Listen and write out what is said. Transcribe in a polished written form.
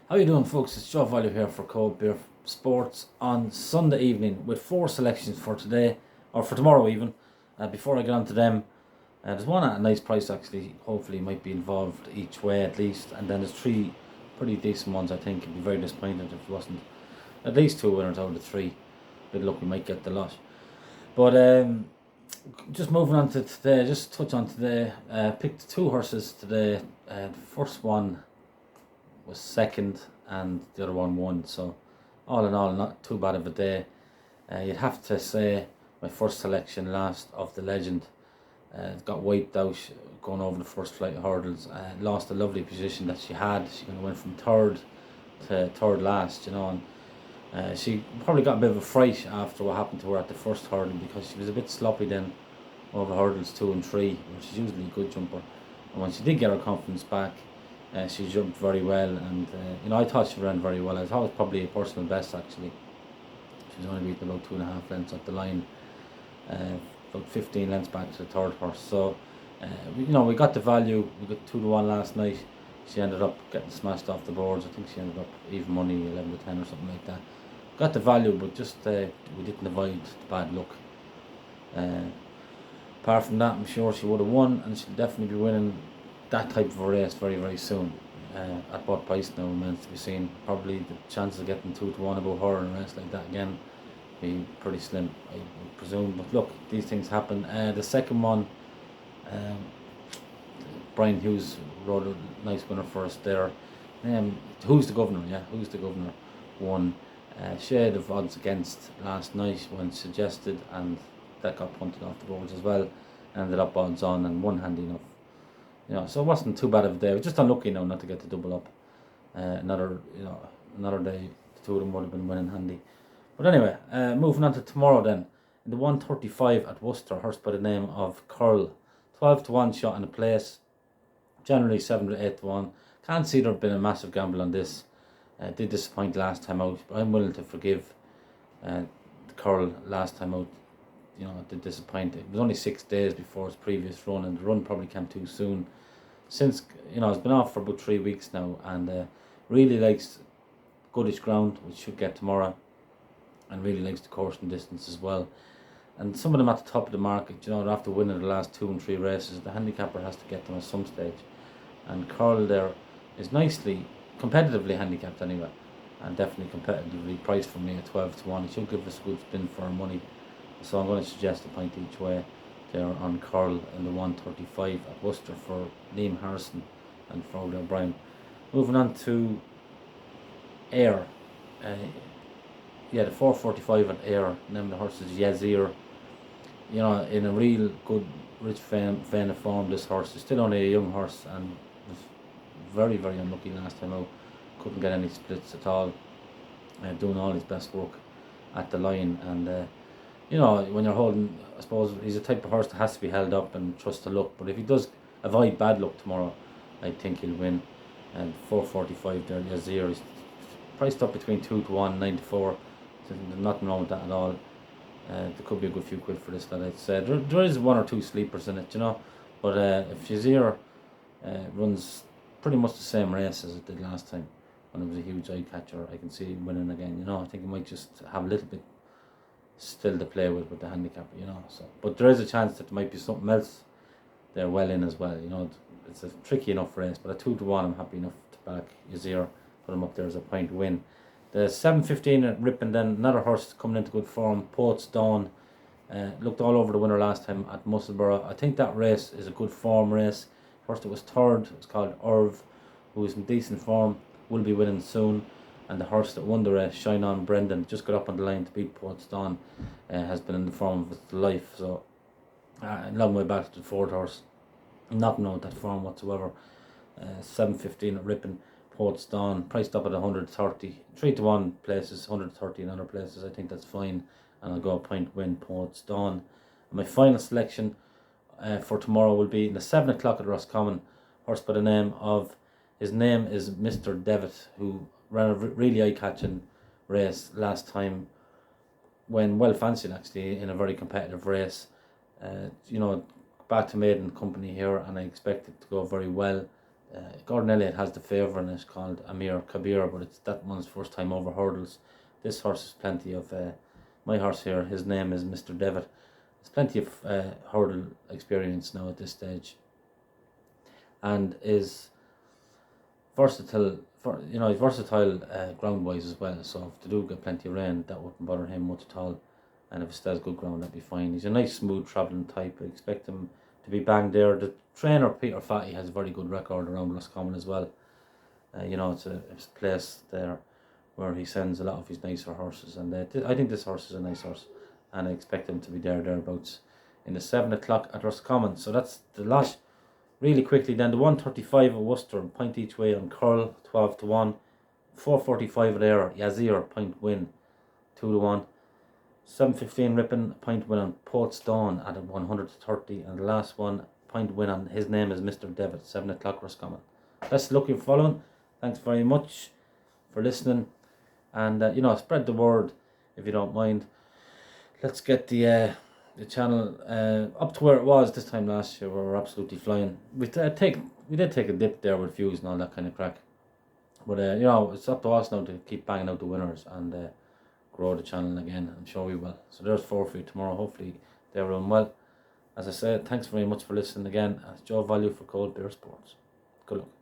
How you doing, folks? It's 𝗬𝗏𝗧𝗧 here for 𝗘𝗍𝗏 Sports on Sunday evening with 4 selections for today, or for tomorrow even. Before I get on to them, there's one at a nice price actually, hopefully might be involved each way at least, and then there's 3 pretty decent ones. I think it'd be very disappointed if it wasn't at least 2 winners out of the 3. Good luck, we might get the lot. But just moving on to today, just touch on today. Picked 2 horses today. The first one was second and the other one won, so all in all not too bad of a day. You'd have to say my first selection, Last of the Legend, got wiped out going over the first flight of hurdles. Lost a lovely position that she had. She kind of went from third to third last, you know, and she probably got a bit of a fright after what happened to her at the first hurdle, because she was a bit sloppy then over hurdles 2 and 3, which is usually a good jumper. And when she did get her confidence back, she jumped very well, and you know, I thought she ran very well. I thought it was probably a personal best actually. She was only beaten about 2.5 lengths at the line, about 15 lengths back to the third horse. So you know, we got the value. We got 2-1 last night. She ended up getting smashed off the boards. I think she ended up even money, 11 to 10 or something like that. Got the value, but just we didn't avoid the bad luck. Apart from that, I'm sure she would have won, and she'll definitely be winning that type of a race very, very soon. At what price now remains to be seen. Probably the chances of getting 2-1 above her in a race like that again be pretty slim, I presume. But look, these things happen. The second one, Brian Hughes rode a nice winner for us there. Who's the Governor? Yeah, Who's the Governor won. Shade of odds against last night when suggested, and that got punted off the boards as well. Ended up odds on and won handy enough. You know, so it wasn't too bad of a day. We're just unlucky now not to get to double up. Another day, the 2 of them would have been winning handy. But anyway, moving on to tomorrow then. In the 135 at Worcester, horse by the name of Curl. 12-1 shot in the place. Generally 7 to 8-1. Can't see there have been a massive gamble on this. Did disappoint last time out, but I'm willing to forgive the Curl last time out. You know, it did disappoint. It was only 6 days before his previous run, and the run probably came too soon. Since, you know, it's been off for about 3 weeks now, and really likes goodish ground, which should get tomorrow, and really likes the course and distance as well. And some of them at the top of the market, you know, after winning the last 2 and 3 races, the handicapper has to get them at some stage. And Curl there is nicely, competitively handicapped anyway, and definitely competitively priced for me at 12-1. He should give us a good spin for our money. So I'm going to suggest a point each way there on Curl in the 135 at Worcester for Liam Harrison and Frodo O'Brien. Moving on to Ayr. The 445 at Ayr. Name of the horse is 𝗬𝗓. You know, in a real good, rich vein of form, this horse is still only a young horse and was very, very unlucky last time out. Couldn't get any splits at all. Doing all his best work at the line, and you know, when you're holding, I suppose he's a type of horse that has to be held up and trust to luck. But if he does avoid bad luck tomorrow, I think he'll win. And 445 there, 𝗬𝗓 is priced up between 2-1, 9-4. There's nothing wrong with that at all. There could be a good few quid for this, that I'd say. There is 1 or 2 sleepers in it, you know. But if 𝗬𝗓 runs pretty much the same race as it did last time, when it was a huge eye catcher, I can see him winning again. You know, I think he might just have a little bit still to play with the handicapper, you know. So, but there is a chance that there might be something else there well in as well. You know, it's a tricky enough race, but at 2-1, I'm happy enough to back 𝗬𝗓, put him up there as a point win. The 7:15 at Ripon, then another horse coming into good form, Poets Dawn. Looked all over the winner last time at Musselburgh. I think that race is a good form race. First it was third, it's called 𝗪𝗛, who is in decent form, will be winning soon. And the horse that won the race, Shine On Brendan, just got up on the line to beat Poets Dawn, has been in the form of his life. So, long way back to the 4th horse, not knowing that form whatsoever. 7:15 at Ripon, Poets Dawn, priced up at 130. 3-1 places, 130 in other places. I think that's fine, and I'll go a point win, Poets Dawn. And my final selection for tomorrow will be in the 7 o'clock at Roscommon, horse by the name of, his name is Mr. 𝗏𝗏𝗏𝗏, who ran a really eye-catching race last time, when well fancied actually in a very competitive race. You know, back to maiden company here, and I expect it to go very well. Gordon Elliott has the favour and it's called 𝗬𝗓𝗑𝗑𝗫, but it's that one's first time over hurdles. This horse has plenty of, my horse here, his name is Mr. Devitt. There's plenty of hurdle experience now at this stage, and is versatile. He's versatile ground wise as well. So if they do get plenty of rain, that wouldn't bother him much at all. And if it stays good ground, that'd be fine. He's a nice, smooth travelling type. I expect him to be banged there. The trainer Peter Fahy has a very good record around Roscommon as well. It's a place there where he sends a lot of his nicer horses, and I think this horse is a nice horse, and I expect him to be thereabouts in the 7 o'clock at Roscommon. So that's the lot. Really quickly then, the 135 at Worcester, point each way on Curl, 12-1, 445 at Ayr, Yazir, point win, 2-1, 715 Ripon, point win on Portstone at 130, and the last one, point win on, his name is Mr. Devitt, 7 o'clock Roscommon. Best of luck in following. Thanks very much for listening, and spread the word if you don't mind. Let's get the channel up to where it was this time last year, where we're absolutely flying. We did take a dip there with views and all that kind of crack, but it's up to us now to keep banging out the winners and grow the channel again. I'm sure we will. So there's 4 for you tomorrow. Hopefully they run well. As I said, thanks very much for listening again. It's Joe Value for Cold Beer Sports. Good luck.